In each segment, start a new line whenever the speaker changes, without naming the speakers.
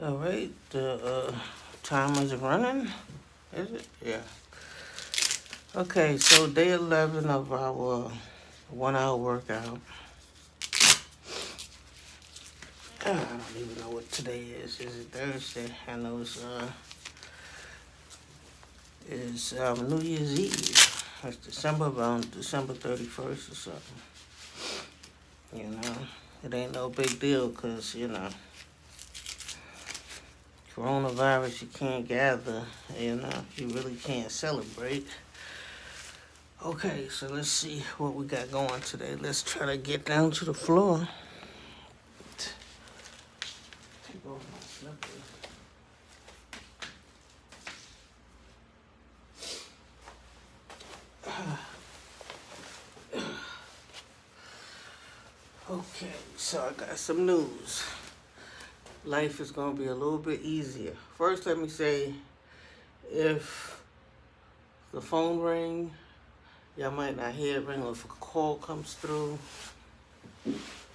All right, the time is running. Is it? Yeah. Okay, so day 11 of our 1 hour workout. I don't even know what today is. Is it Thursday? I know it's New Year's Eve. It's around December 31st or something. You know, it ain't no big deal because, coronavirus, you can't gather, you really can't celebrate. Okay, so let's see what we got going today. Let's try to get down to the floor. Take off my slippers. Okay, so I got some news. Life is going to be a little bit easier. First, let me say, if the phone ring, y'all might not hear it ring, or if a call comes through,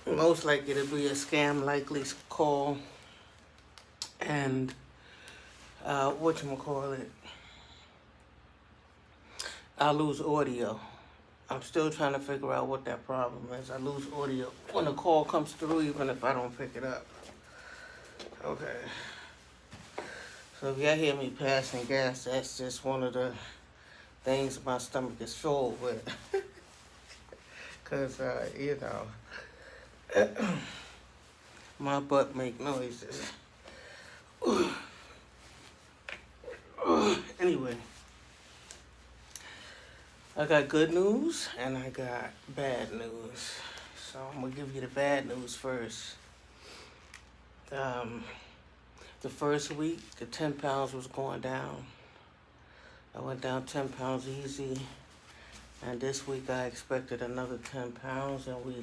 most likely it'll be a scam likely call. And whatchamacallit, I lose audio. I'm still trying to figure out what that problem is. I lose audio when a call comes through, even if I don't pick it up. Okay. So if y'all hear me passing gas, that's just one of the things my stomach is full with. Because, my butt make noises. Anyway. I got good news and I got bad news. So I'm going to give you the bad news first. The first week, the 10 pounds was going down. I went down 10 pounds easy. And this week I expected another 10 pounds. And we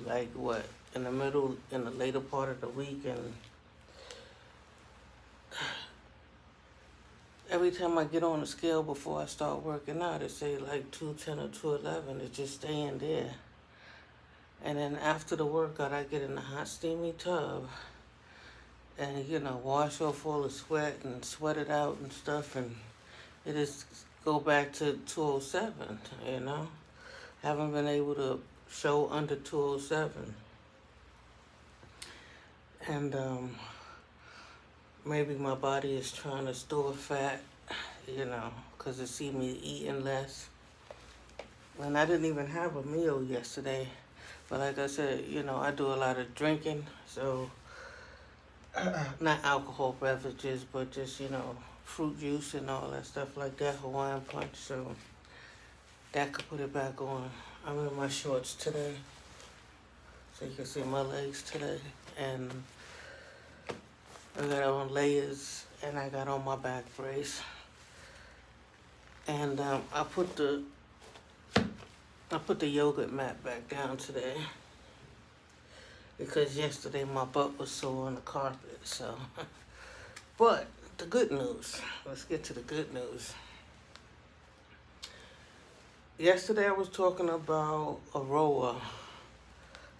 in the later part of the week. And every time I get on the scale before I start working out, it say like 210 or 211. It's just staying there. And then after the workout, I get in the hot, steamy tub and, wash off all the sweat and sweat it out and stuff. And it just go back to 207, Haven't been able to show under 207. And maybe my body is trying to store fat, because it see me eating less. And I didn't even have a meal yesterday. But like I said, I do a lot of drinking, so not alcohol beverages, but just, fruit juice and all that stuff like that, Hawaiian punch, so that could put it back on. I'm in my shorts today, so you can see my legs today, and I got on layers, and I got on my back brace, and I put the yogurt mat back down today because yesterday my butt was sore on the carpet, so. But the good news, let's get to the good news. Yesterday I was talking about a rower,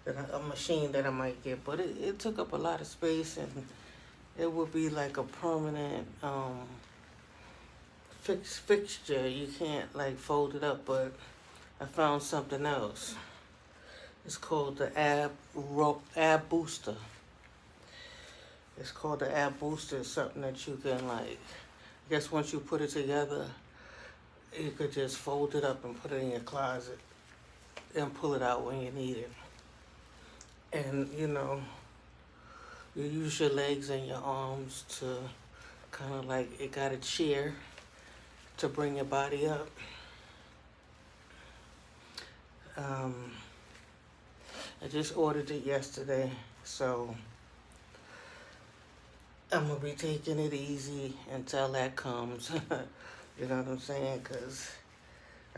a machine that I might get, but it took up a lot of space, and it would be like a permanent fixture. You can't fold it up, but I found something else. It's called the ab booster. It's called the ab booster. It's something that you can I guess once you put it together, you could just fold it up and put it in your closet and pull it out when you need it. And you use your legs and your arms to kind of it got a chair to bring your body up. I just ordered it yesterday, so I'm going to be taking it easy until that comes. You know what I'm saying? Because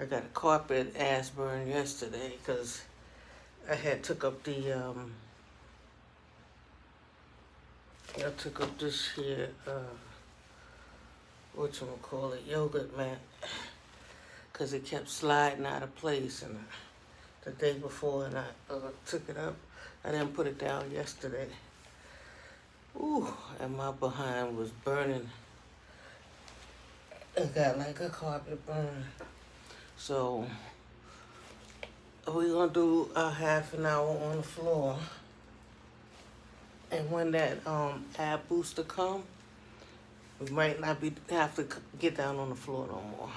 I got a carpet ass burn yesterday because I had took up the, I took up this here, yogurt mat, because it kept sliding out of place, and the day before, and I took it up. I didn't put it down yesterday. Ooh, and my behind was burning. It got like a carpet burn. So we're gonna do a half an hour on the floor. And when that ab booster come, we might not have to get down on the floor no more.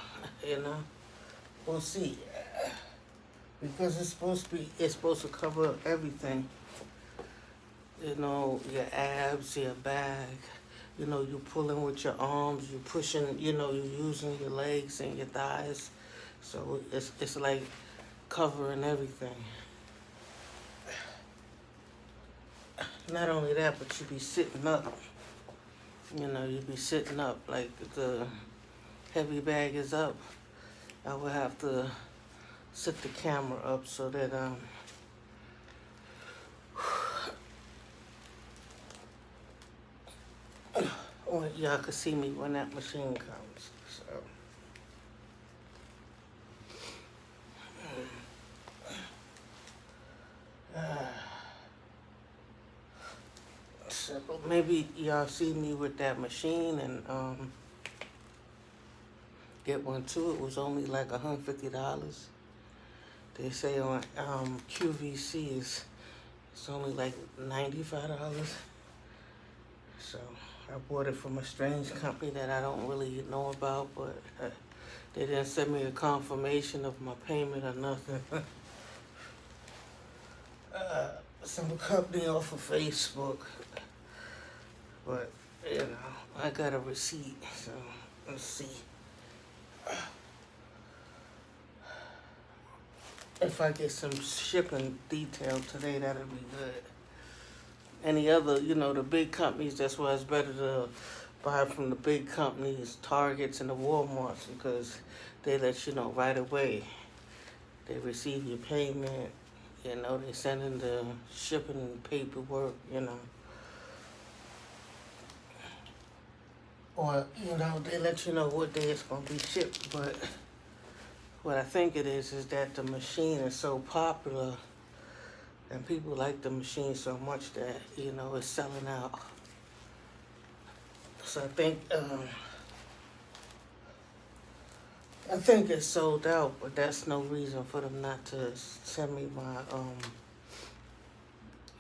You know, we'll see. Because it's supposed to cover everything. You know, your abs, your back. You know, you pulling with your arms, you pushing. You know, you using your legs and your thighs. So it's like covering everything. Not only that, but you be sitting up. You know, you be sitting up like the heavy bag is up. I would have to sit the camera up so that y'all can see me when that machine comes. So maybe y'all see me with that machine and get one too. It was only like $150. They say on QVC it's only like $95. So I bought it from a strange company that I don't really know about, but they didn't send me a confirmation of my payment or nothing. Some company off of Facebook, but you know, I got a receipt, so let's see. If I get some shipping detail today, that'll be good. Any other, you know, the big companies, that's why it's better to buy from the big companies, Targets and the Walmarts, because they let you know right away. They receive your payment, you know, they send in the shipping paperwork, you know. Or, you know, they let you know what day it's going to be shipped, but what I think it is that the machine is so popular and people like the machine so much that, you know, it's selling out. So I think it's sold out, but that's no reason for them not to send me my,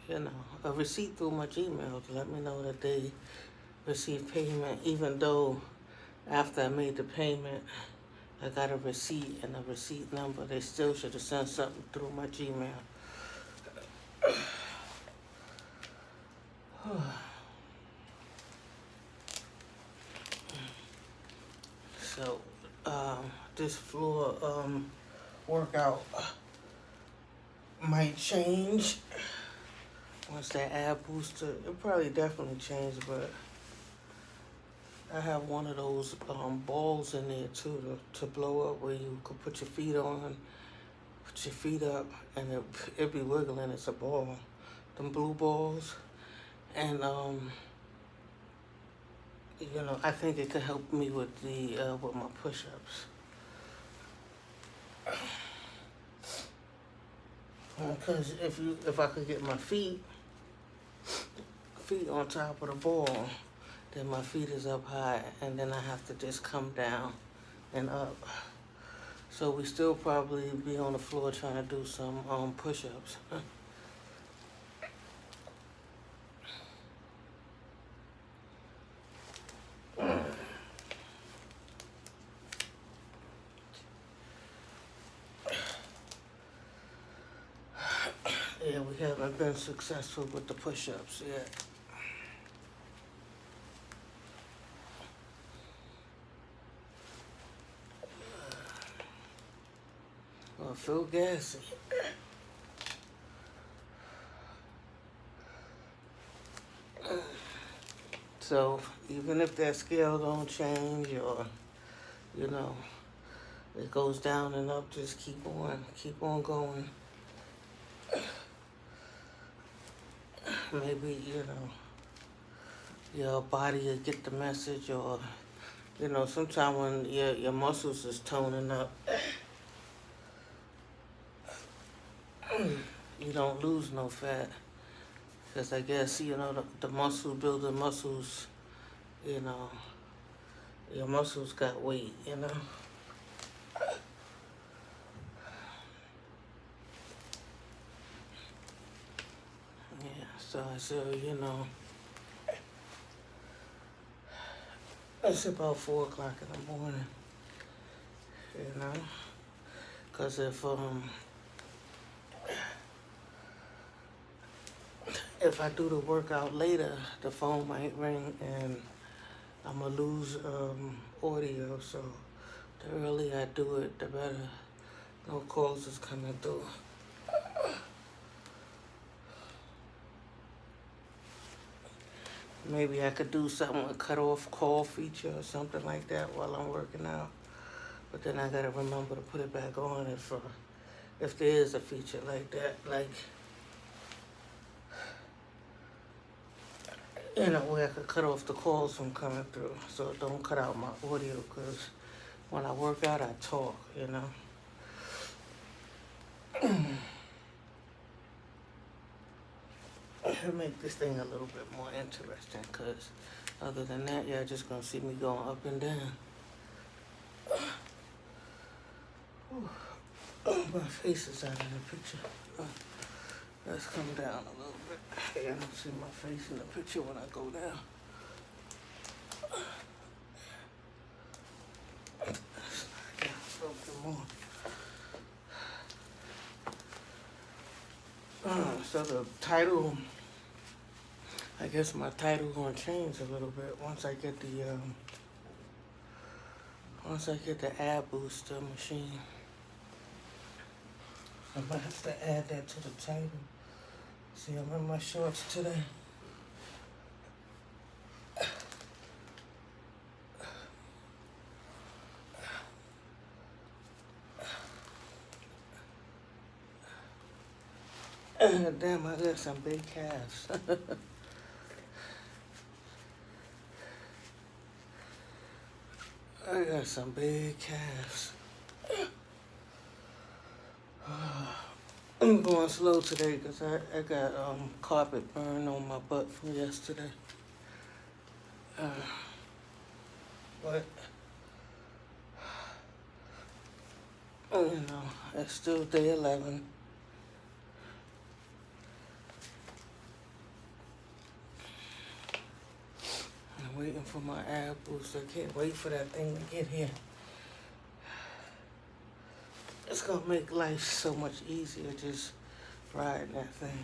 you know, a receipt through my Gmail to let me know that they received payment, even though after I made the payment, I got a receipt and a receipt number. They still should have sent something through my Gmail. So, this floor workout might change once that ab booster. It'll probably definitely change, but I have one of those balls in there too to blow up where you could put your feet on, put your feet up, and it'll be wiggling. It's a ball, them blue balls, and you know, I think it could help me with with my push-ups. Because if I could get my feet on top of the ball, then my feet is up high, and then I have to just come down and up. So we still probably be on the floor trying to do some push-ups. Yeah, we haven't been successful with the push-ups yet. I feel gassy. So even if that scale don't change, or you know, it goes down and up, just keep on going. Maybe, you know, your body will get the message, or you know, sometime when your muscles is toning up, you don't lose no fat. Because I guess, the muscle building muscles, you know, your muscles got weight. Yeah, so I said, it's about 4 o'clock in the morning, you know, because if I do the workout later, the phone might ring and I'm gonna lose audio. So the earlier I do it, the better. No calls is coming through. Maybe I could do something, a cut off call feature or something like that while I'm working out. But then I gotta remember to put it back on if there is a feature like that, where I could cut off the calls from coming through, so it don't cut out my audio. Because when I work out, I talk. It'll make this thing a little bit more interesting. Because other than that, y'all just gonna see me going up and down. My face is out of the picture. Let's come down a little bit. Hey, I don't see my face in the picture when I go down. Yeah, something more. So the title, I guess my title gonna change a little bit once I get the ab booster machine. I might have to add that to the title. See, I'm in my shorts today. Damn, I got some big calves. I got some big calves. I'm going slow today because I got carpet burn on my butt from yesterday. But it's still day 11. I'm waiting for my ab boost. I can't wait for that thing to get here. It's gonna make life so much easier just riding that thing.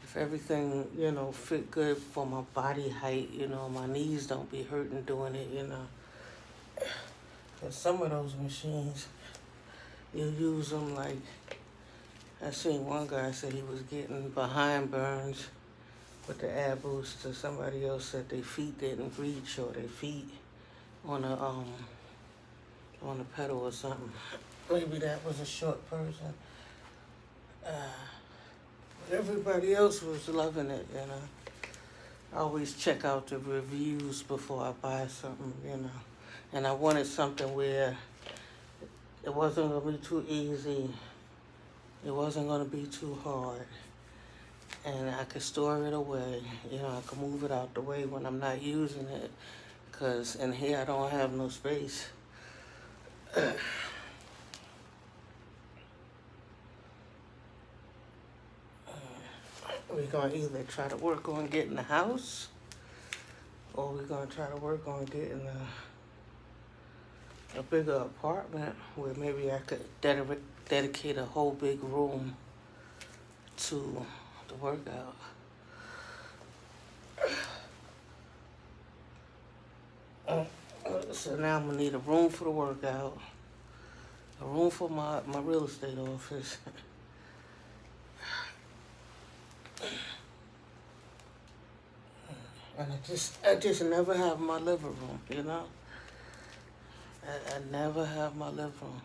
If everything, fit good for my body height, my knees don't be hurting doing it, Cause some of those machines, you use them like, I seen one guy say he was getting behind burns with the ab booster. Somebody else said their feet didn't reach or their feet on a pedal or something. Maybe that was a short person. But everybody else was loving it, I always check out the reviews before I buy something, And I wanted something where it wasn't going to be too easy. It wasn't going to be too hard. And I could store it away. I could move it out the way when I'm not using it. Because in here I don't have no space. We're going to either try to work on getting a house, or we're going to try to work on getting a bigger apartment where maybe I could dedicate a whole big room to the workout. So now I'm going to need a room for the workout, a room for my real estate office. And I just never have my living room, I never have my living room.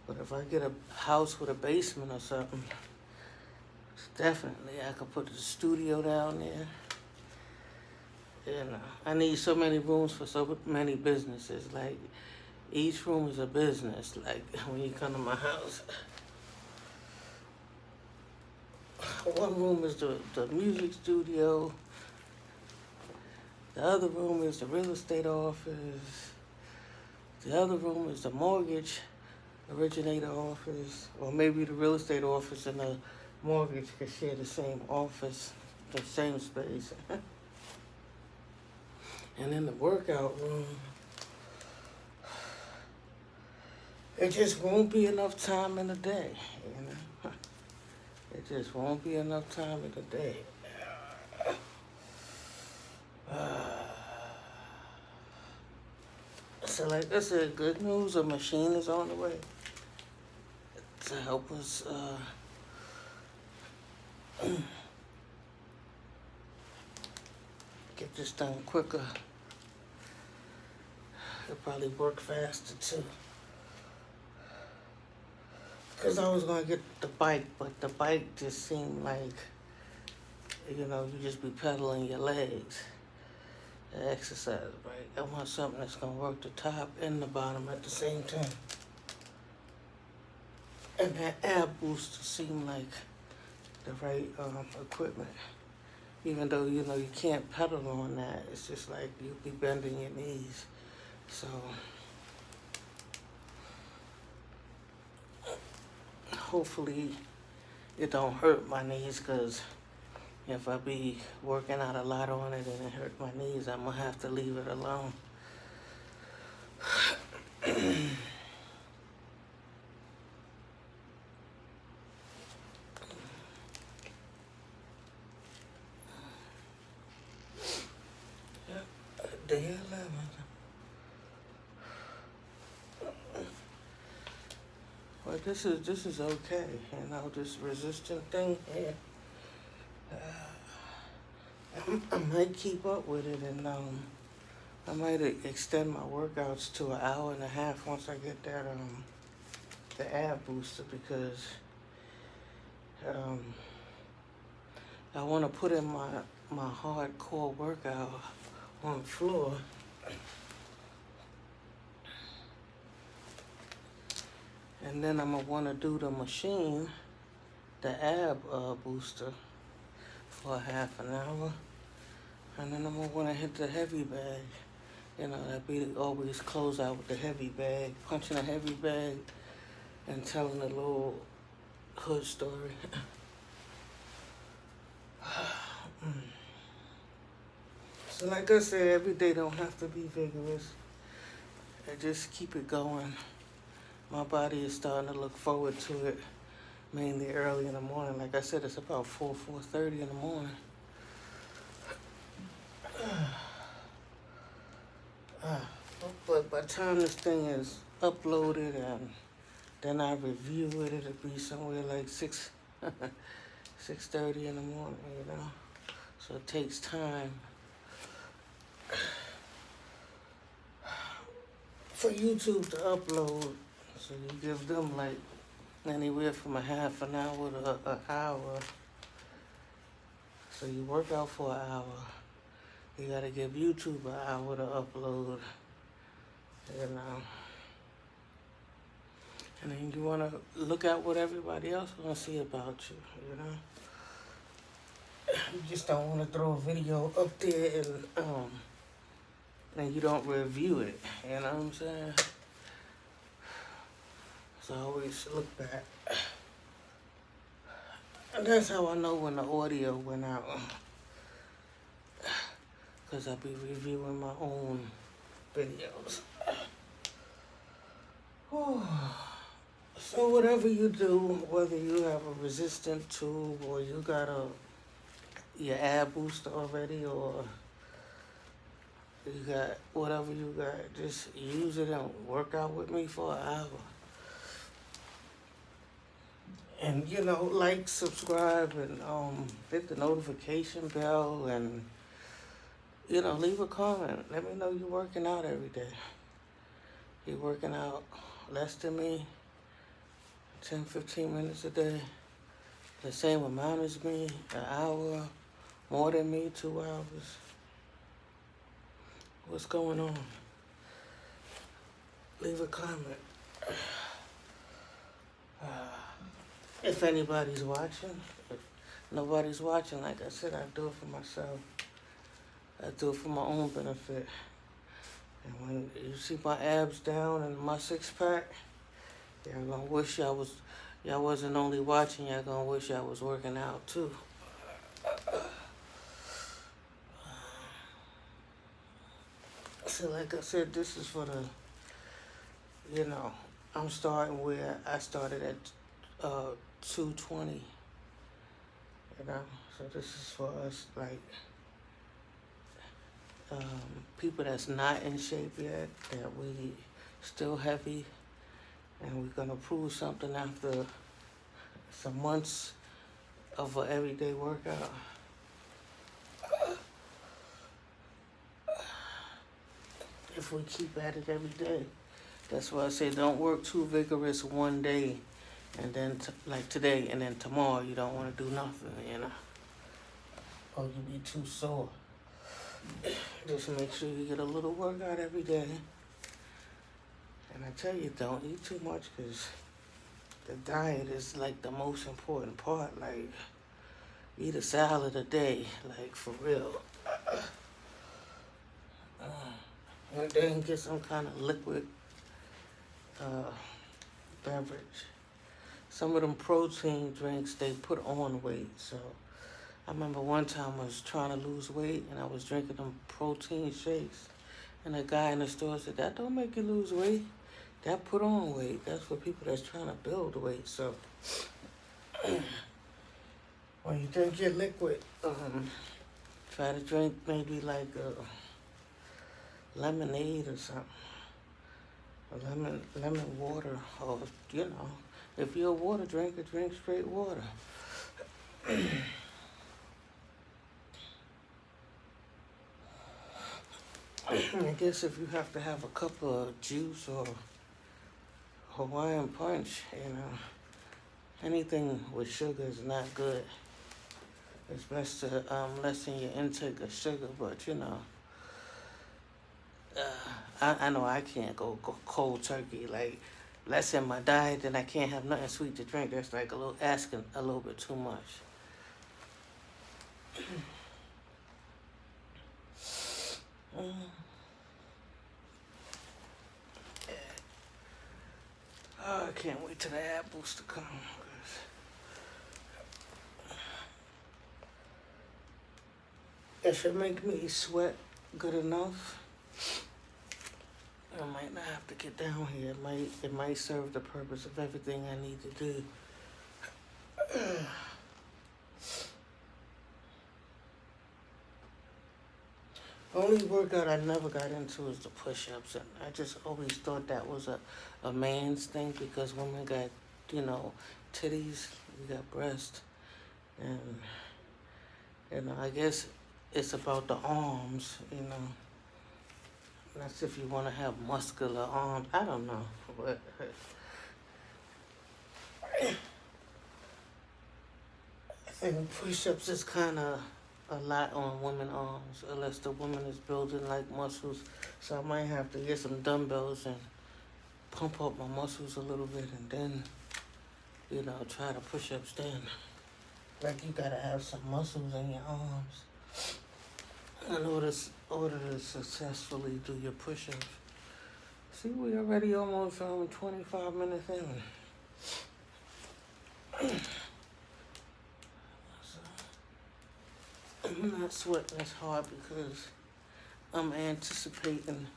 But if I get a house with a basement or something, definitely I could put the studio down there. I need so many rooms for so many businesses. Like, each room is a business. Like, when you come to my house, one room is the music studio. The other room is the real estate office. The other room is the mortgage originator office. Or maybe the real estate office and the mortgage could share the same office, the same space. And in the workout room, it just won't be enough time in the day, you know. It just won't be enough time in the day. So like I said, good news, a machine is on the way to help us get this done quicker. It'll probably work faster too. Because I was going to get the bike, but the bike just seemed like, you know, you just be pedaling your legs. The exercise, right? I want something that's going to work the top and the bottom at the same time. And that ab booster seemed like the right equipment. Even though, you know, you can't pedal on that. It's just like you'll be bending your knees. So hopefully it don't hurt my knees, because if I be working out a lot on it and it hurt my knees, I'm going to have to leave it alone. Day 11. Well, this is okay, you know, this resistant thing here. I might keep up with it, and I might extend my workouts to an hour and a half once I get that the ab booster, because I want to put in my hardcore workout on the floor. And then I'm going to want to do the machine, the ab booster, for half an hour. And then I'm going to want to hit the heavy bag. You know, that be always close out with the heavy bag, punching a heavy bag and telling a little hood story. So like I said, every day don't have to be vigorous. I just keep it going. My body is starting to look forward to it, mainly early in the morning. Like I said, it's about 4:30 in the morning. But by the time this thing is uploaded and then I review it, it'll be somewhere like 6:30 in the morning, you know. So it takes time for YouTube to upload. So you give them like anywhere from a half an hour to an hour. So you work out for an hour. You gotta give YouTube an hour to upload, you know. And then you wanna look at what everybody else wanna see about you, you know. You just don't wanna throw a video up there and you don't review it, you know what I'm saying? So I always look back. And that's how I know when the audio went out. Because I'll be reviewing my own videos. So whatever you do, whether you have a resistant tube or you got your ab booster already, or you got whatever you got, just use it and work out with me for an hour. And, you know, like, subscribe, and hit the notification bell, and, you know, leave a comment. Let me know you're working out every day. You're working out less than me, 10-15 minutes a day, the same amount as me, an hour, more than me, 2 hours. What's going on? Leave a comment. If anybody's watching. If nobody's watching. Like I said, I do it for myself. I do it for my own benefit. And when you see my abs down and my six pack, y'all gonna wish y'all wasn't only watching, y'all gonna wish y'all was working out too. So like I said, this is for the, I'm starting where I started at 220, so this is for us, like, people that's not in shape yet, that we still heavy, and we're gonna prove something after some months of an everyday workout. If we keep at it every day. That's why I say don't work too vigorous one day, and then like today, and then tomorrow you don't want to do nothing, or you be too sore. Just make sure you get a little workout every day. And I tell you, don't eat too much, because the diet is like the most important part. Like, eat a salad a day, like for real. And then get some kind of liquid beverage. Some of them protein drinks, they put on weight. So I remember one time I was trying to lose weight, and I was drinking them protein shakes. And the guy in the store said, that don't make you lose weight. That put on weight. That's for people that's trying to build weight. So when you drink your liquid, try to drink maybe like lemonade or something. Lemon water, or, if you're a water drinker, drink straight water. I guess if you have to have a cup of juice or Hawaiian punch, anything with sugar is not good. It's best to lessen your intake of sugar, but I know I can't go cold turkey. Like, lessen my diet, then I can't have nothing sweet to drink. That's like asking a little bit too much. Oh, I can't wait till the ab booster come. If it make me sweat good enough, I might not have to get down here. It might serve the purpose of everything I need to do. Only workout I never got into is the push-ups, and I just always thought that was a man's thing, because women got, titties, we got breasts, and I guess it's about the arms, That's if you want to have muscular arms. I don't know, but I think push-ups is kind of a lot on women's arms, unless the woman is building like muscles. So I might have to get some dumbbells and pump up my muscles a little bit, and then, try to push-ups then. Like, you gotta have some muscles in your arms in order to successfully do your push-ups. See, we already almost 25 minutes in. I'm not sweating as hard because I'm anticipating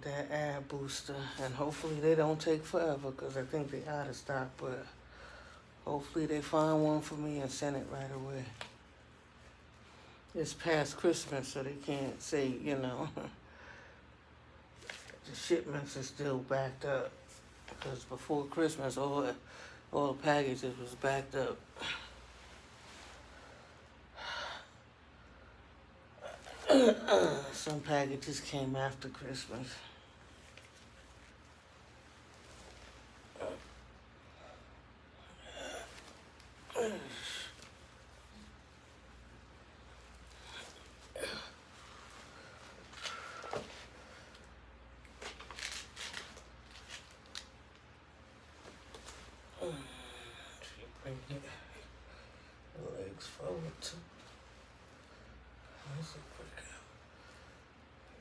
that ab booster, and hopefully they don't take forever, because I think they out of stock, but hopefully they find one for me and send it right away. It's past Christmas, so they can't say, the shipments are still backed up, because before Christmas, all the packages was backed up. Some packages came after Christmas.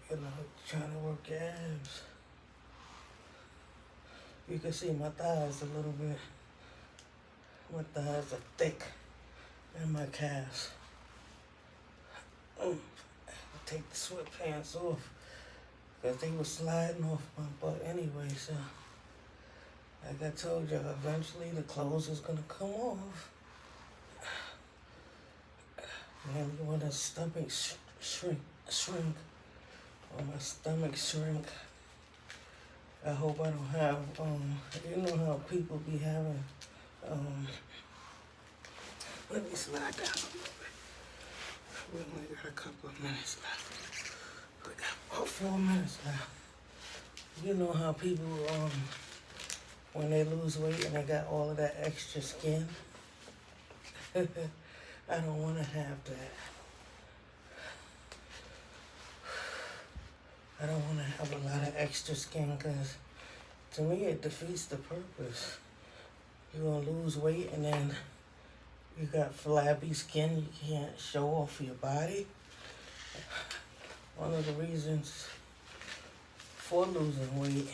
trying to work your abs. You can see my thighs a little bit. My thighs are thick, and my calves. I take the sweatpants off because they were sliding off my butt anyway. So, like I told you, eventually the clothes is gonna come off. And when the stomach shrink, when my stomach shrink, I hope I don't have, you know how people be having, let me slide down a little bit. We only got a couple of minutes left. We got about 4 minutes left. You know how people, when they lose weight and they got all of that extra skin? I don't want to have that. I don't want to have a lot of extra skin because to me it defeats the purpose. You're going to lose weight and then you got flabby skin, you can't show off your body. One of the reasons for losing weight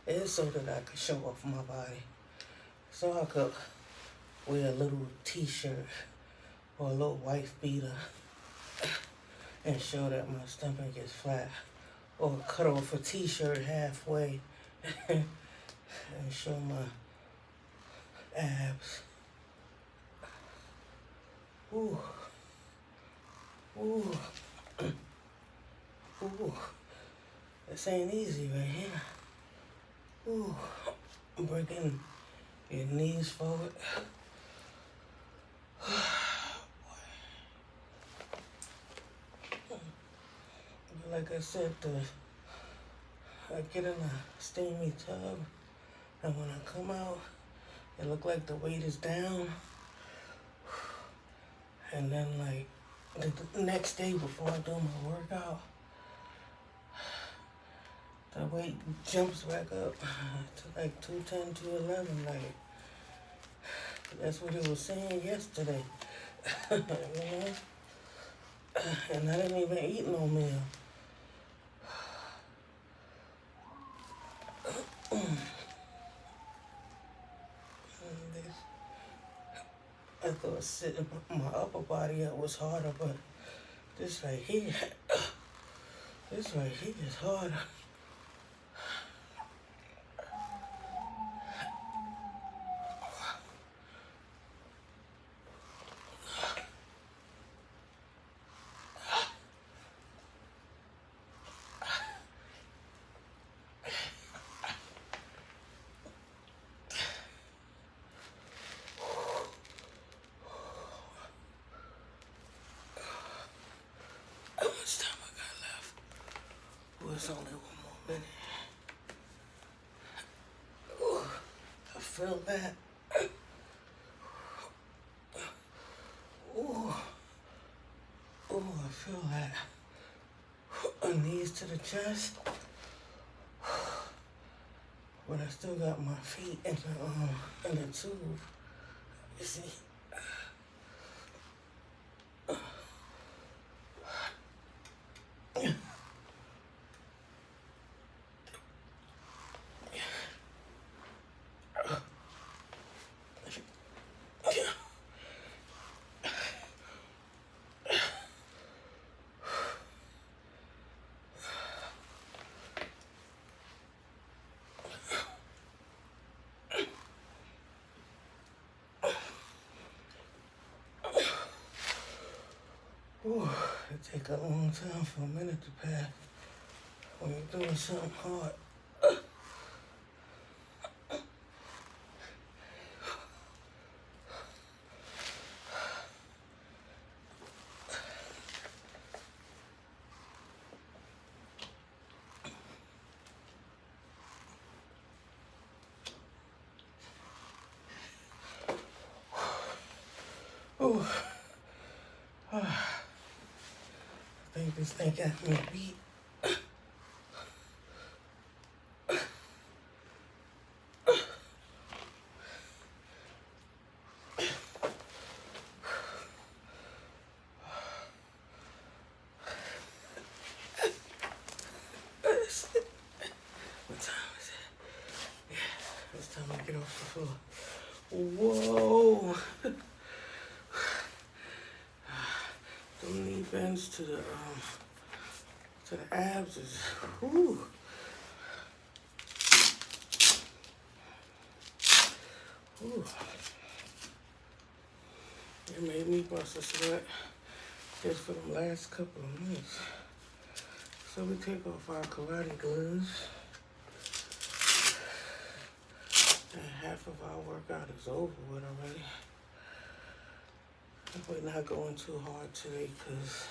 is so that I could show off my body. So I could wear a little t-shirt or a little wife beater and show that my stomach is flat. Or cut off a t-shirt halfway and show my abs. Ooh. Ooh. Ooh. This ain't easy right here. Ooh. Breaking your knees forward. Like I said, I get in a steamy tub, and when I come out, it look like the weight is down. And then, like, the next day before I do my workout, the weight jumps back up to like 210, 211. Like, that's what it was saying yesterday. You know? And I didn't even eat no meal. I thought sitting my upper body up was harder, but this right here is harder. How much time I got left? Well, it's only one more minute. Ooh, I feel that. Ooh, I feel that. Knees to the chest. But I still got my feet in the tube. You see? Ooh, it take a long time for a minute to pass when you're doing something hard. Ooh. I think this thing got me beat. floor. Whoa. Them knee bends to the abs is, whew. Whew. It made me bust a sweat just for the last couple of minutes. So we take off our karate gloves. And half of our workout is over with already. We're not going too hard today because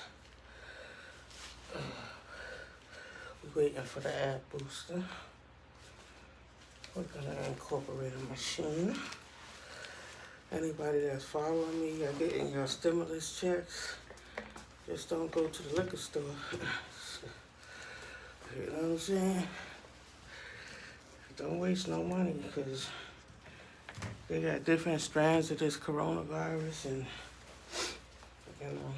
we're waiting for the ab booster. We're gonna incorporate a machine. Anybody that's following me, you're getting your stimulus checks, just don't go to the liquor store. You know what I'm saying? Don't waste no money because they got different strands of this coronavirus, and you know,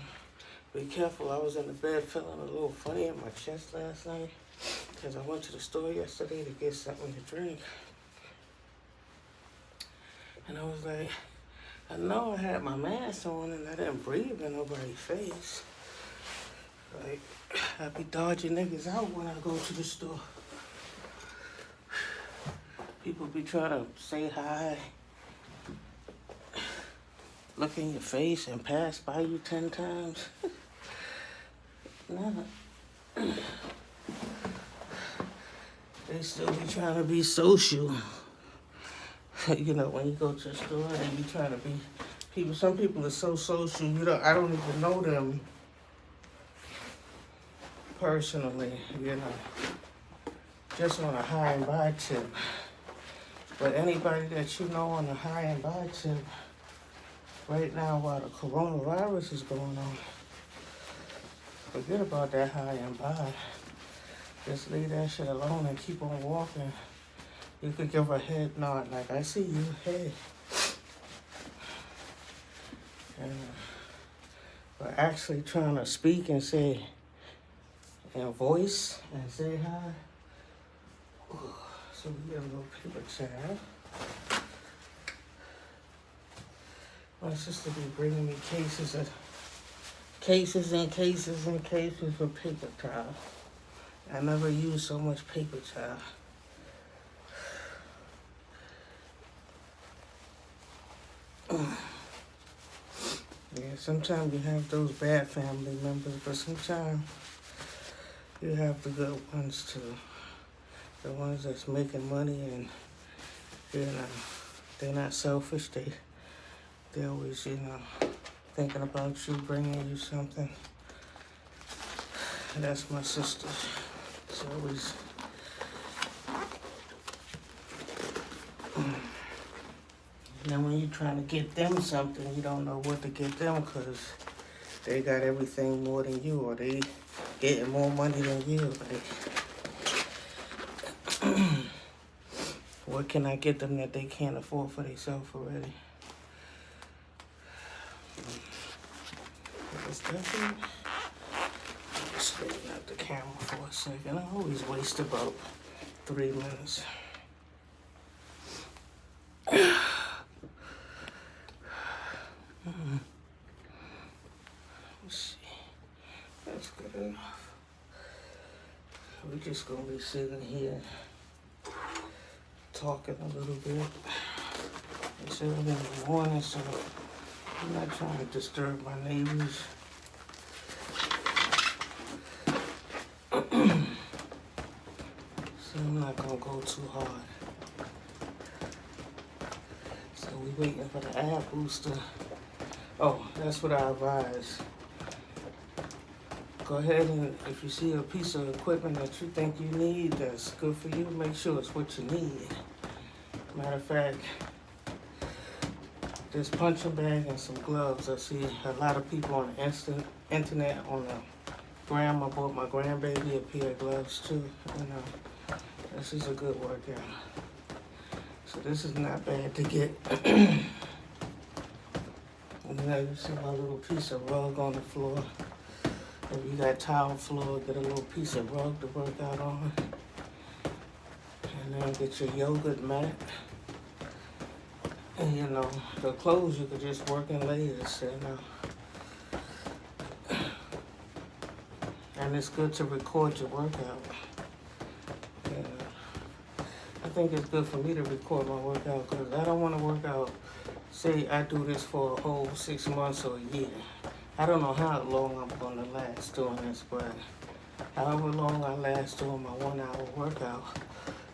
be careful. I was in the bed feeling a little funny in my chest last night because I went to the store yesterday to get something to drink. And I was like, I know I had my mask on and I didn't breathe in nobody's face. Like, I be dodging niggas out when I go to the store. People be trying to say hi, look in your face and pass by you 10 times. No. They still be trying to be social. You know, when you go to the store, they be trying to be people. Some people are so social, I don't even know them personally, just on a high and by tip. But anybody that you know on a high and by tip, right now while the coronavirus is going on, forget about that high and by. Just leave that shit alone and keep on walking. You could give a head nod, like, I see you, hey. But actually trying to speak and say, and voice and say hi. So we got a little paper towel. My sister be bringing me cases and cases of paper towel. I never used so much paper towel. Yeah, sometimes you have those bad family members, but sometimes you have the good ones too. The ones that's making money and, they're not selfish. They always, thinking about you, bringing you something. And that's my sister. It's always... Now when you're trying to get them something, you don't know what to get them because they got everything more than you, or they getting more money than you. Like, what can I get them that they can't afford for themselves already? It's definitely... Straighten out the camera for a second. I always waste about 3 minutes. Let's see. That's good enough. We're just gonna be sitting here talking a little bit. It's early in the morning, so I'm not trying to disturb my neighbors. So I'm not gonna go too hard. So we're waiting for the ab booster. Oh, that's what I advise. Go ahead and if you see a piece of equipment that you think you need that's good for you, make sure it's what you need. Matter of fact, this punching bag and some gloves. I see a lot of people on the internet, on the gram. I bought my grandbaby a pair of gloves too. This is a good workout. So this is not bad to get. You see my little piece of rug on the floor. If you got tile floor, get a little piece of rug to work out on. And then get your yogurt mat. And you know, the clothes you could just work in layers, you know. And it's good to record your workout. Yeah. I think it's good for me to record my workout because I don't want to work out. Say I do this for a whole 6 months or a year. I don't know how long I'm going to last doing this, but however long I last doing my 1 hour workout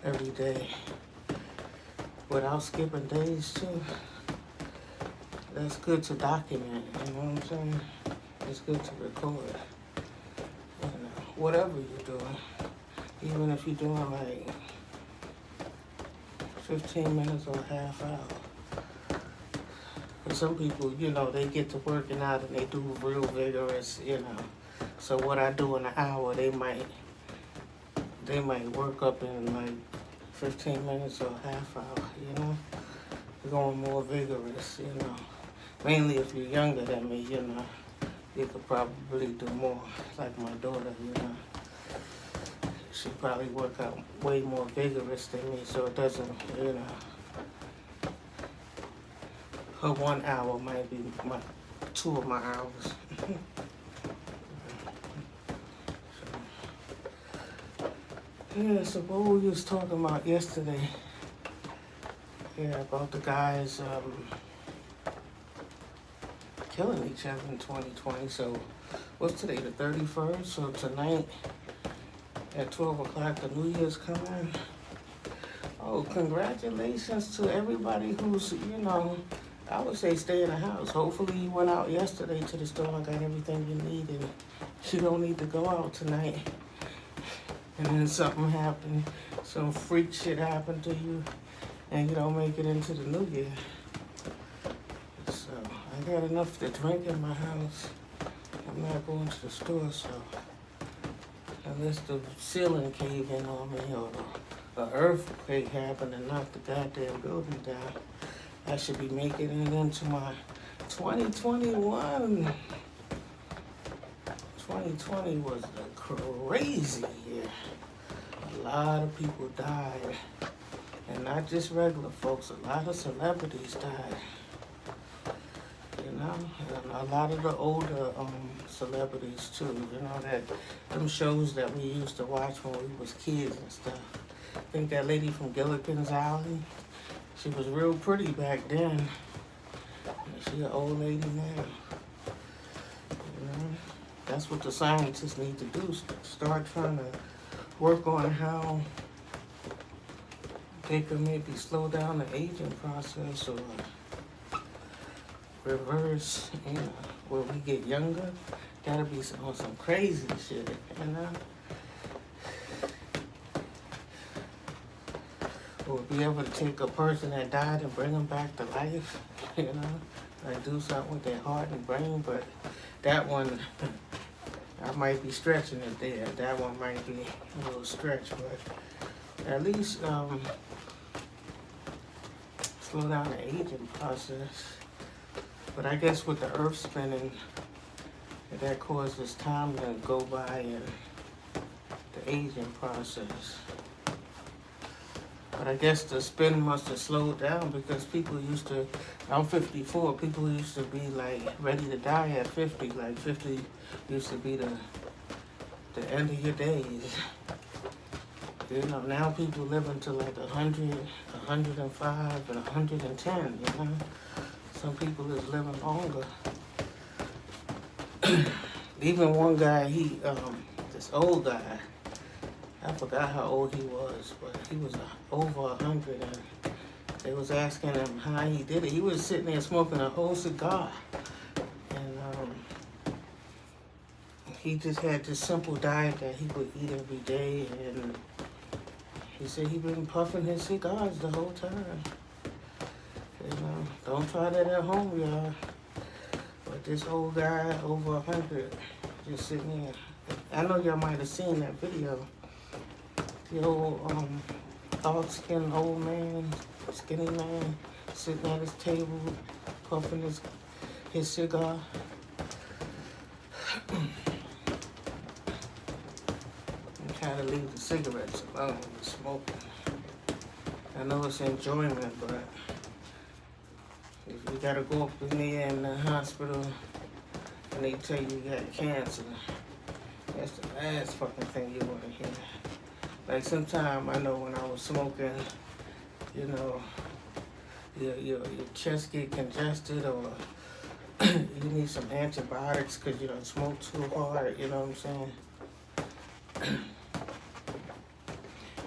every day without skipping days too, that's good to document, you know what I'm saying? It's good to record. You know, whatever you're doing, even if you're doing like 15 minutes or a half hour. For some people, you know, they get to working out and they do real vigorous, you know. So what I do in an hour, they might work up in like 15 minutes or a half hour, you know. Going more vigorous, you know. Mainly if you're younger than me, you know, you could probably do more. Like my daughter, you know. She probably work out way more vigorous than me, so it doesn't, you know. Her 1 hour might be my 2 of my hours. Yeah, so what we was talking about yesterday, yeah, about the guys killing each other in 2020. So what's today, the 31st? So tonight at 12 o'clock, the New Year's coming. Oh, congratulations to everybody who's, you know, I would say stay in the house. Hopefully you went out yesterday to the store and got everything you need and you don't need to go out tonight. And then something happened, some freak shit happened to you and you don't make it into the new year. So I got enough to drink in my house. I'm not going to the store, so unless the ceiling cave in on me or the earthquake happened and knocked the goddamn building down, I should be making it into my 2021. 2020 was a crazy year. A lot of people died. And not just regular folks, a lot of celebrities died. You know, and a lot of the older celebrities too, you know, that them shows that we used to watch when we was kids and stuff. I think that lady from Gilligan's Alley, she was real pretty back then. She an old lady now. You know, that's what the scientists need to do, start trying to work on how they can maybe slow down the aging process or reverse, you know, where we get younger. Gotta be on some crazy shit, you know? Or be able to take a person that died and bring them back to life, you know? Like do something with their heart and brain, but that one, I might be stretching it there. That one might be a little stretch, but at least slow down the aging process. But I guess with the earth spinning, that causes time to go by and the aging process. But I guess the spin must have slowed down because people used to, I'm 54, people used to be like ready to die at 50. Like 50 used to be the end of your days. You know, now people living to like 100, 105, and 110, you know? Some people is living longer. Even one guy, this old guy, I forgot how old he was, but he was over 100, and they was asking him how he did it. He was sitting there smoking a whole cigar, and he just had this simple diet that he would eat every day, and he said he been puffing his cigars the whole time. You know, don't try that at home, y'all. But this old guy, over 100, just sitting there. I know y'all might have seen that video. The old dark-skinned old man, skinny man, sitting at his table, puffing his cigar. I'm trying to leave the cigarettes alone, the smoking. I know it's enjoyment, but you gotta go up in there in the hospital and they tell you got cancer. That's the last fucking thing you wanna hear. Like sometime I know when I was smoking, you know, your chest get congested or you need some antibiotics because you don't smoke too hard, you know what I'm saying?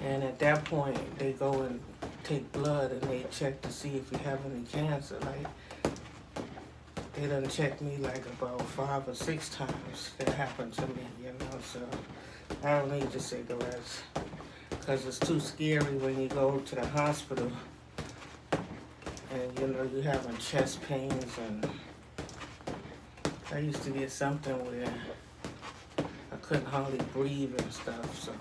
And at that point, they go and take blood and they check to see if you have any cancer. Like, they done checked me like about 5 or 6 times. That happened to me, you know, so I don't need the cigarettes because it's too scary when you go to the hospital and, you know, you're having chest pains. And I used to get something where I couldn't hardly breathe and stuff, so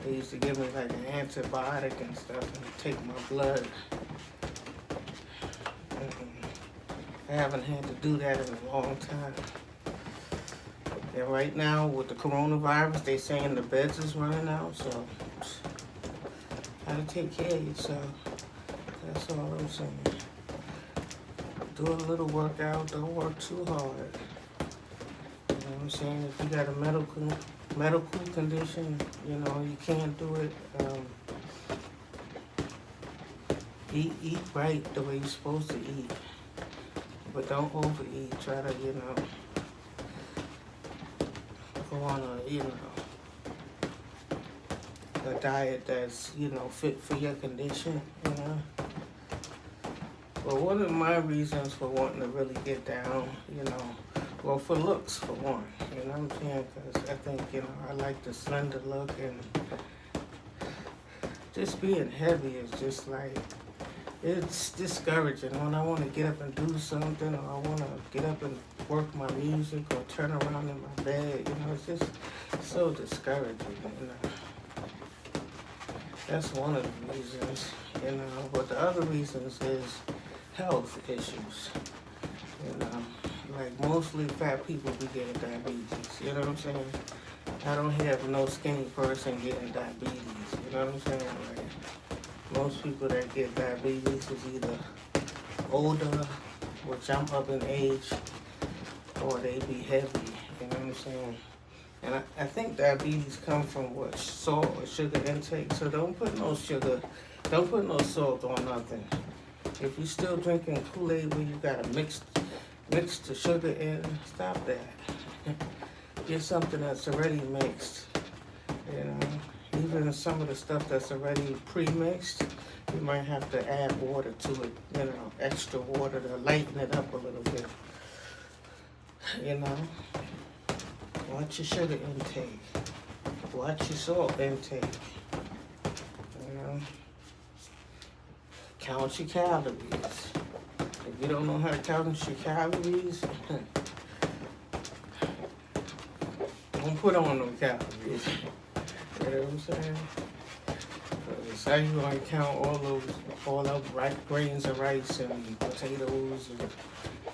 they used to give me like an antibiotic and stuff and take my blood. I haven't had to do that in a long time. And right now with the coronavirus, they saying the beds is running out, so gotta take care of yourself. That's all I'm saying. Do a little workout, don't work too hard. You know what I'm saying? If you got a medical condition, you know, you can't do it. Eat right the way you're supposed to eat. But don't overeat. Try to, you know, go on a, you know, a diet that's, you know, fit for your condition, you know. Well, one of my reasons for wanting to really get down, you know, well, for looks, for one, you know what I'm saying? Because I think, you know, I like the slender look, and just being heavy is just like, it's discouraging. When I want to get up and do something, or I want to get up and work my music, or turn around in my bed, you know, it's just so discouraging, you know. That's one of the reasons, you know. But the other reasons is health issues, you know. Like mostly fat people be getting diabetes, you know what I'm saying? I don't hear of no skinny person getting diabetes, you know what I'm saying? Like, most people that get diabetes is either older, which I'm up in age, or they be heavy, you know what I'm saying? And I think diabetes come from what, salt or sugar intake, so don't put no sugar, don't put no salt on nothing. If you're still drinking Kool-Aid where you gotta mix the sugar in, stop that. Get something that's already mixed, you know. Even some of the stuff that's already pre-mixed, you might have to add water to it, you know, extra water to lighten it up a little bit, you know. Watch your sugar intake. Watch your salt intake, you know. Count your calories. If you don't know how to count your calories, don't put on no calories. You know what I'm saying? Because how you gonna count all those grains of rice and potatoes and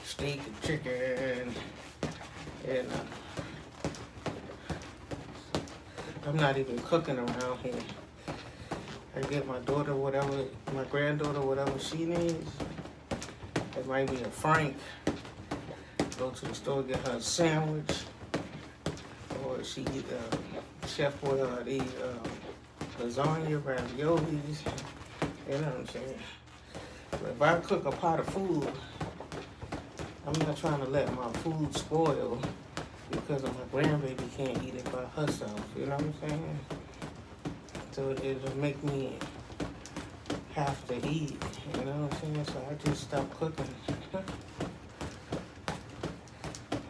steak and chicken and I'm not even cooking around here. I get my daughter whatever, my granddaughter whatever she needs. It might be a Frank. Go to the store, get her a sandwich, or she get chef with her the lasagna, raviolis. You know what I'm saying? But if I cook a pot of food, I'm not trying to let my food spoil because of my grandbaby can't eat it by herself. You know what I'm saying? So it'll make me have to eat. You know what I'm saying? So I just stopped cooking.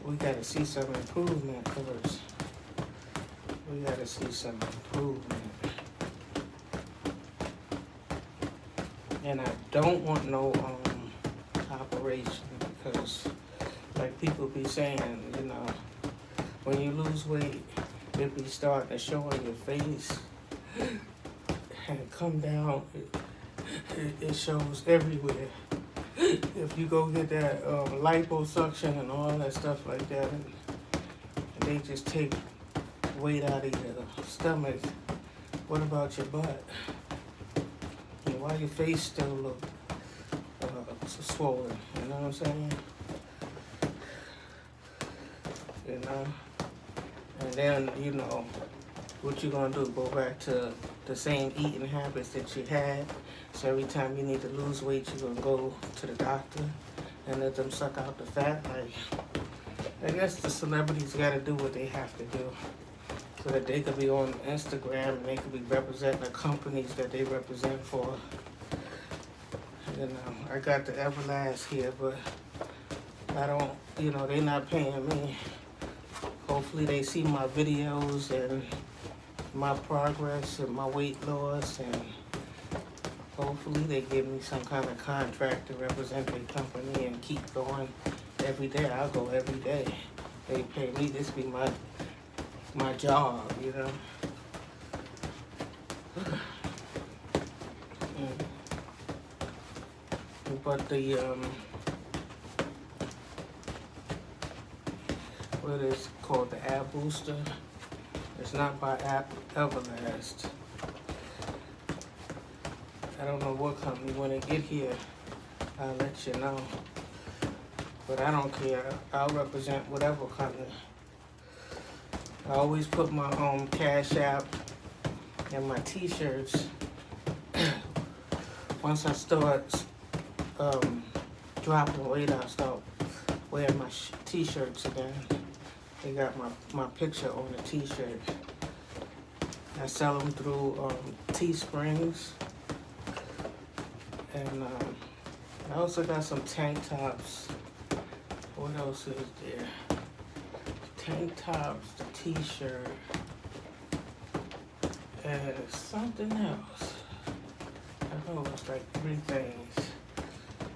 We gotta see some improvement first. We gotta see some improvement. And I don't want no operation because like people be saying, you know, when you lose weight, it be starting to show on your face and come down. It shows everywhere. If you go get that liposuction and all that stuff like that, and they just take weight out of your stomach, what about your butt? And why your face still look swollen? And know what I'm saying? You know? And then, you know, what you gonna do? Go back to the same eating habits that you had. So every time you need to lose weight, you're gonna go to the doctor and let them suck out the fat. Like, I guess the celebrities gotta do what they have to do so that they could be on Instagram and they could be representing the companies that they represent for. You know, I got the Everlast here, but I don't, you know, they not paying me. Hopefully they see my videos and my progress and my weight loss, and hopefully they give me some kind of contract to represent their company and keep going every day. I'll go every day. They pay me. This be my job, you know. But the what is called the ab booster, it's not by Everlast. I don't know what company. When they get here, I'll let you know. But I don't care. I'll represent whatever company. I always put my Cash App and my T-shirts. Once I start dropping weight, I'll start wearing my T-shirts again. They got my picture on the T-shirt. I sell them through Teesprings. And I also got some tank tops. What else is there? Tank tops, the T-shirt, and something else. I know it's like 3 things.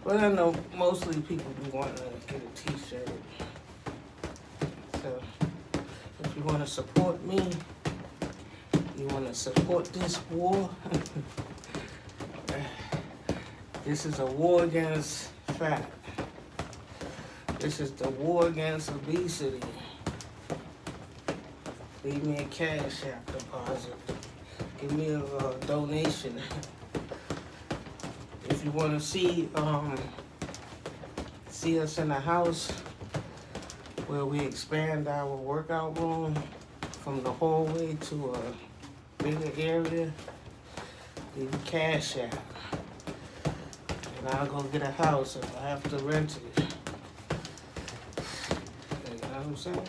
But I know mostly people be wanting to get a T-shirt. So if you want to support me, you want to support this war. This is a war against fat. This is the war against obesity. Leave me a Cash App deposit. Give me a donation. If you want to see us in a house where we expand our workout room from the hallway to a bigger area, leave a Cash App. And I'll go get a house if I have to rent it. You know what I'm saying?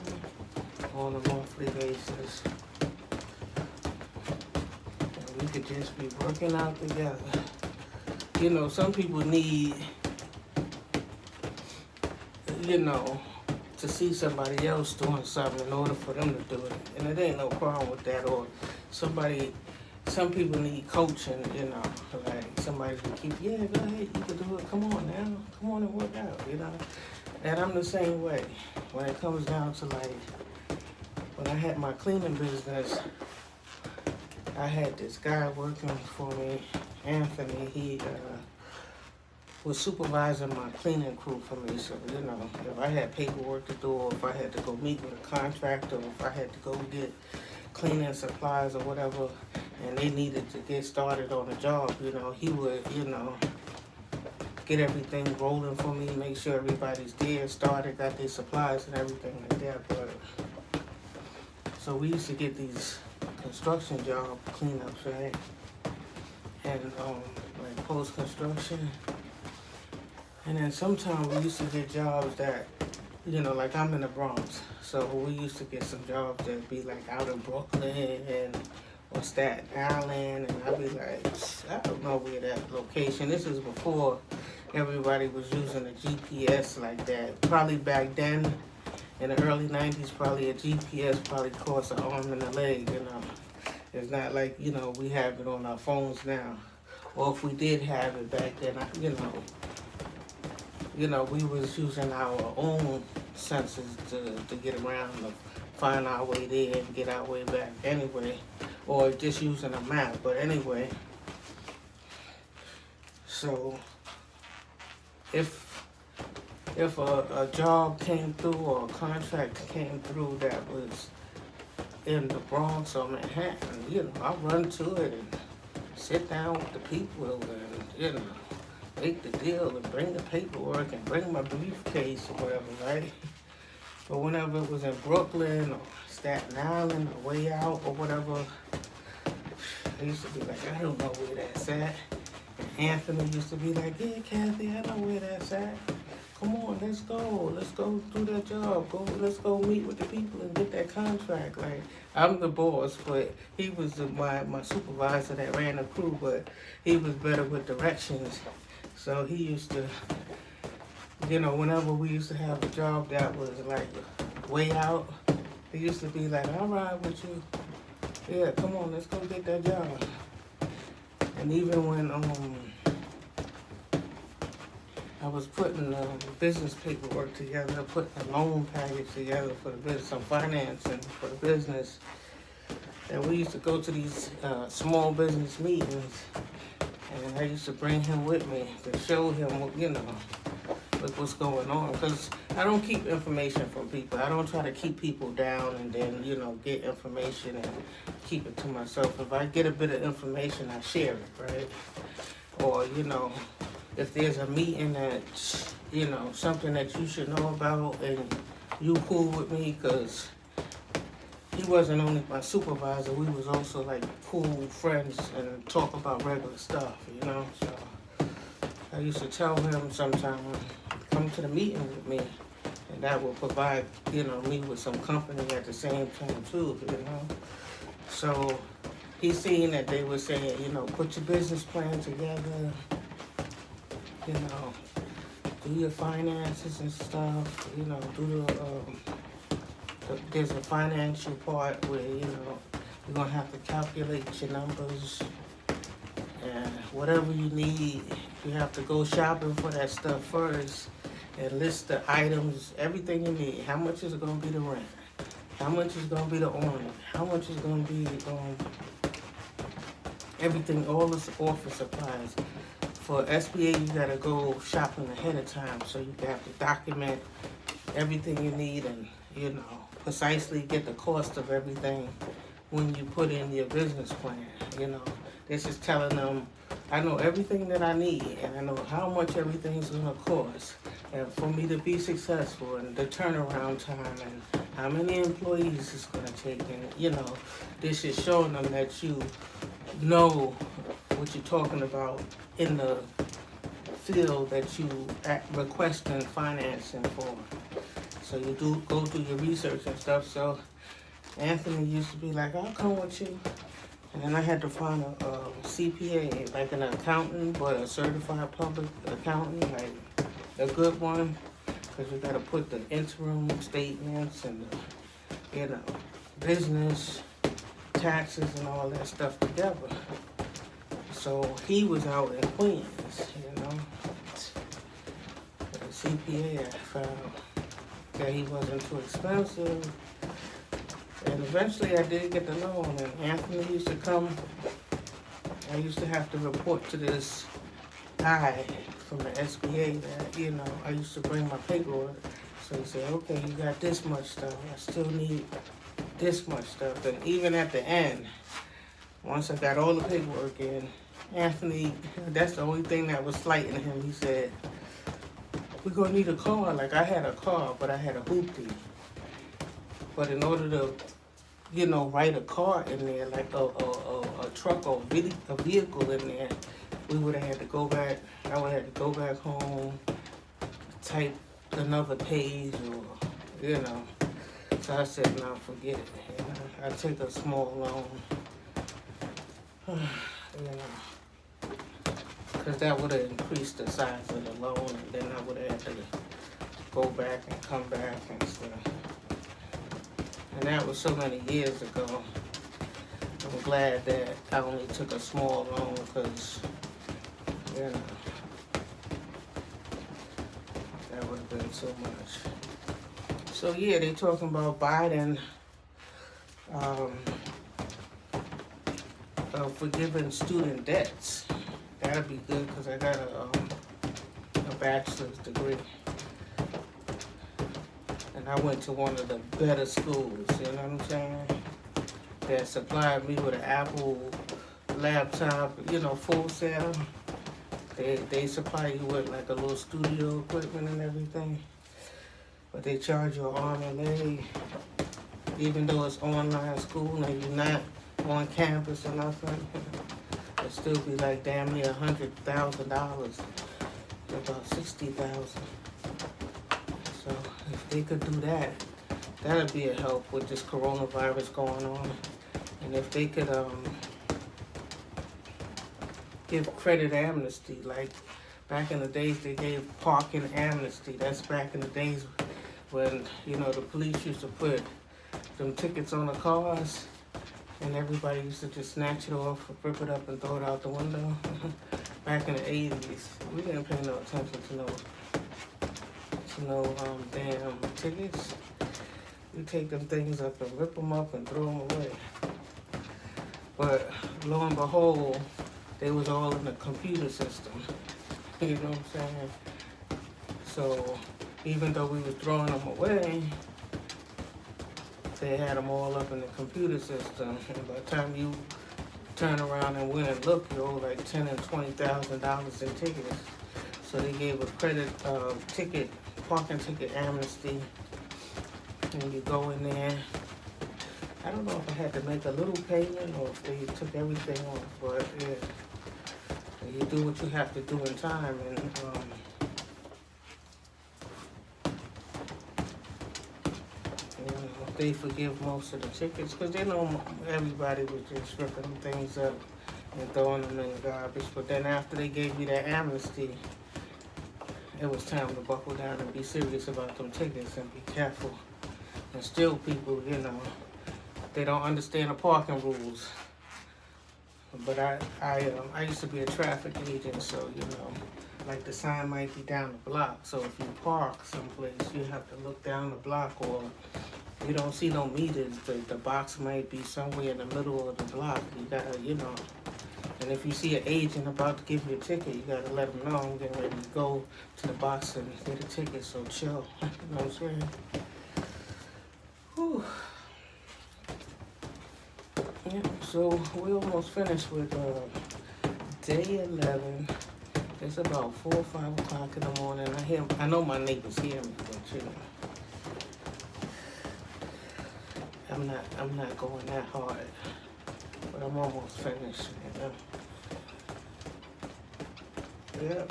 On a monthly basis. And we could just be working out together. You know, some people need, you know, to see somebody else doing something in order for them to do it. And it ain't no problem with that. Or some people need coaching, you know, like somebody can keep, yeah, go ahead, you can do it, come on now, come on and work out, you know. And I'm the same way. When it comes down to like, when I had my cleaning business, I had this guy working for me, Anthony. He was supervising my cleaning crew for me. So, you know, if I had paperwork to do, or if I had to go meet with a contractor, or if I had to go get cleaning supplies or whatever, and they needed to get started on a job, you know, he would, you know, get everything rolling for me, make sure everybody's there, started, got their supplies and everything like that. But so we used to get these construction job cleanups, right? And like post-construction. And then sometimes we used to get jobs that, you know, like I'm in the Bronx. So we used to get some jobs that be like out in Brooklyn or Staten Island. And I'd be like, I don't know where that location. This is before everybody was using a GPS like that. Probably back then, in the early 90s, probably a GPS probably cost an arm and a leg, you know. It's not like, you know, we have it on our phones now. Or if we did have it back then, you know, we was using our own senses to get around, to find our way there and get our way back anyway. Or just using a map, but anyway. So, if a job came through or a contract came through that was in the Bronx or Manhattan, you know, I run to it and sit down with the people and, you know, make the deal and bring the paperwork and bring my briefcase or whatever, right? But whenever it was in Brooklyn or Staten Island or way out or whatever, I used to be like, I don't know where that's at. And Anthony used to be like, yeah, Kathy, I know where that's at. Come on, let's go. Let's go do that job. Let's go meet with the people and get that contract. Like, I'm the boss, but he was my supervisor that ran the crew, but he was better with directions. So he used to, whenever we used to have a job that was like way out, he used to be like, I'll ride with you. Yeah, come on, let's go get that job. And even when I was putting the business paperwork together, putting a loan package together for the business, some financing for the business, and we used to go to these small business meetings, and I used to bring him with me to show him, what's going on, because I don't keep information from people. I don't try to keep people down and then, get information and keep it to myself. If I get a bit of information, I share it, right? Or, if there's a meeting that, something that you should know about and you cool with me, because he wasn't only my supervisor, we was also like cool friends and talk about regular stuff, So I used to tell him sometime, come to the meeting with me, and that will provide, me with some company at the same time too, So he seen that they were saying, put your business plan together, do your finances and stuff, there's a financial part where, you're gonna have to calculate your numbers and whatever you need, you have to go shopping for that stuff first and list the items, everything you need. How much is it gonna be the rent? How much is gonna be the ornament? How much is gonna be everything, all the office supplies. For SBA, you gotta go shopping ahead of time, so you have to document everything you need and, precisely get the cost of everything when you put in your business plan, This is telling them, I know everything that I need and I know how much everything's gonna cost and for me to be successful and the turnaround time and how many employees it's gonna take and, this is showing them that you know what you're talking about in the field that you requesting financing for. So you do go do your research and stuff. So Anthony used to be like, I'll come with you. And then I had to find a CPA, like an accountant, but a certified public accountant, like a good one, because you got to put the interim statements and the, business, taxes and all that stuff together. So he was out in Queens, The CPA, I found that he wasn't too expensive. And eventually I did get the loan, and Anthony used to come. I used to have to report to this guy from the SBA that, I used to bring my paperwork. So he said, okay, you got this much stuff. I still need this much stuff. And even at the end, once I got all the paperwork in, Anthony, that's the only thing that was slighting him. He said, we're going to need a car. Like, I had a car, but I had a hoopty. But in order to, write a car in there, like a truck or a vehicle in there, we would have had to go back. I would have had to go back home, type another page or, So I said, no, forget it. I take a small loan, because that would have increased the size of the loan, and then I would have had to go back and come back and stuff. And that was so many years ago. I'm glad that I only took a small loan because, that would have been so much. So yeah, they talking about Biden forgiving student debts. That'll be good because I got a bachelor's degree. And I went to one of the better schools, you know what I'm saying? That supplied me with an Apple laptop, full sale. They supply you with like a little studio equipment and everything, but they charge you an arm and leg, even though it's online school and you're not on campus or nothing. It'd still be like damn near $100,000, about 60,000. So if they could do that, that'd be a help with this coronavirus going on. And if they could give credit amnesty, like back in the days they gave parking amnesty. That's back in the days when, you know, the police used to put them tickets on the cars and everybody used to just snatch it off, rip it up and throw it out the window. Back in the 80s, we didn't pay no attention to no damn tickets. You take them things up and rip them up and throw them away. But lo and behold, they was all in the computer system. You know what I'm saying? So even though we was throwing them away, they had them all up in the computer system. And by the time you turn around and went and look, you owe like $10,000 and $20,000 in tickets. So they gave a credit parking ticket amnesty. And you go in there. I don't know if I had to make a little payment or if they took everything off, but yeah, you do what you have to do in time. And you know, they forgive most of the tickets because they know everybody was just ripping things up and throwing them in the garbage. But then after they gave you that amnesty, it was time to buckle down and be serious about them tickets and be careful. And still people, you know, they don't understand the parking rules. But I used to be a traffic agent, so, you know, like the sign might be down the block. So if you park someplace, you have to look down the block, or you don't see no meters. The box might be somewhere in the middle of the block. You gotta, you know, and if you see an agent about to give you a ticket, you gotta let them know I'm getting ready to go to the box and get a ticket, so chill. You know what I'm saying? Whew. Yeah, so we almost finished with day 11. It's about 4 or 5 o'clock in the morning. I know my neighbors hear me, but you know, I'm not going that hard. But I'm almost finished. You know? Yeah.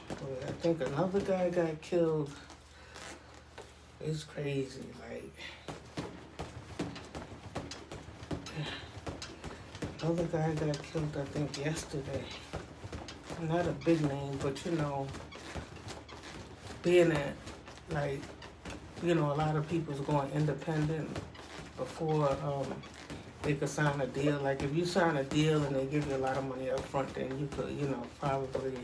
But I think another guy got killed. It's crazy, like. Another guy got killed, I think, yesterday. Not a big name, but you know, being that, like, you know, a lot of people's going independent before they could sign a deal. Like, if you sign a deal and they give you a lot of money up front, then you could, you know, probably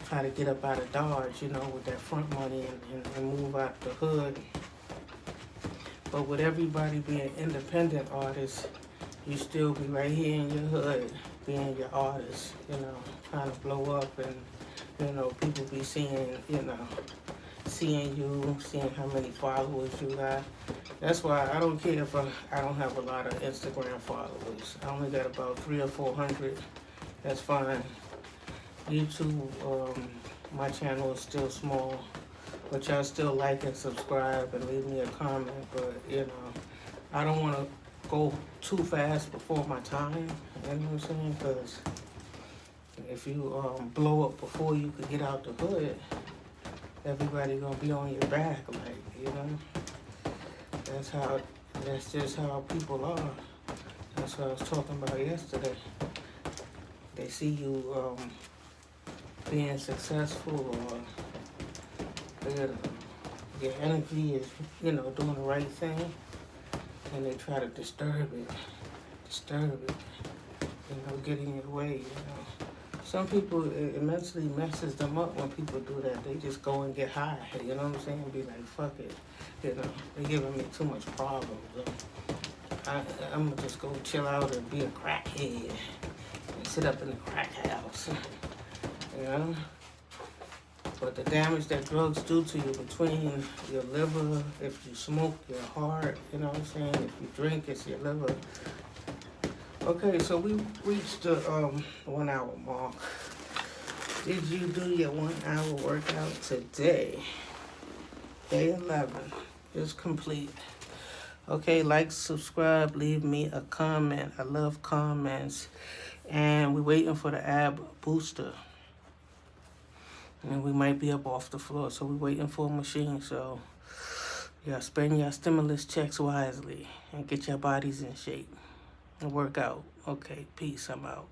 try to get up out of Dodge, you know, with that front money and move out the hood. But with everybody being independent artists, you still be right here in your hood, being your artist, you know, trying to blow up, and, you know, people be seeing, you know, seeing you, seeing how many followers you got. That's why I don't care if I don't have a lot of Instagram followers. I only got about 300 or 400. That's fine. YouTube, my channel is still small, but y'all still like and subscribe and leave me a comment. But, you know, I don't want to go too fast before my time, you know what I'm saying? Because if you blow up before you could get out the hood, everybody gonna be on your back, like, you know? That's just how people are. That's what I was talking about yesterday. They see you being successful, or your energy is, you know, doing the right thing, and they try to disturb it, you know, get in your way, you know. Some people, it mentally messes them up when people do that. They just go and get high, you know what I'm saying? Be like, fuck it, you know, they're giving me too much problems. I'm gonna just go chill out and be a crackhead and sit up in the crack house, you know? But the damage that drugs do to you between your liver, if you smoke, your heart, you know what I'm saying? If you drink, it's your liver. Okay, so we reached the 1 hour mark. Did you do your 1 hour workout today? Day 11 is complete. Okay, like, subscribe, leave me a comment. I love comments. And we're waiting for the ab booster. And we might be up off the floor, so we're waiting for a machine. So, y'all spend your stimulus checks wisely and get your bodies in shape and work out. Okay, peace. I'm out.